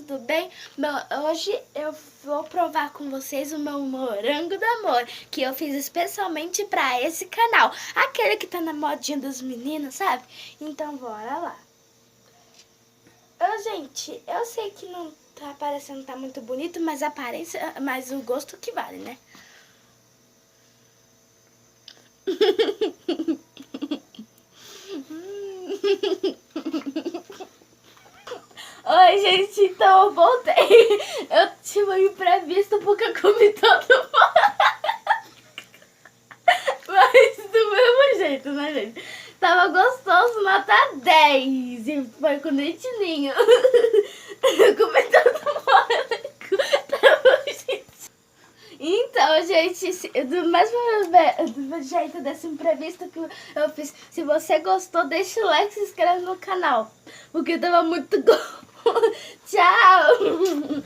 tudo bem? Hoje eu vou provar com vocês o meu morango do amor, que eu fiz especialmente pra esse canal. Aquele que tá na modinha dos meninos, sabe? Então bora lá. Gente, eu sei que não tá parecendo tá muito bonito, mas a aparência, mas o gosto que vale, né? Oi, gente, então eu voltei. Eu tive um imprevisto porque eu comi todo mundo. Mas do mesmo jeito, né, gente? Tava gostoso, nota 10. E foi com leitinho. Eu comi todo mundo. Então, gente, do jeito desse imprevisto que eu fiz, se você gostou, deixa o like e se inscreve no canal. Porque tava muito bom. Tchau!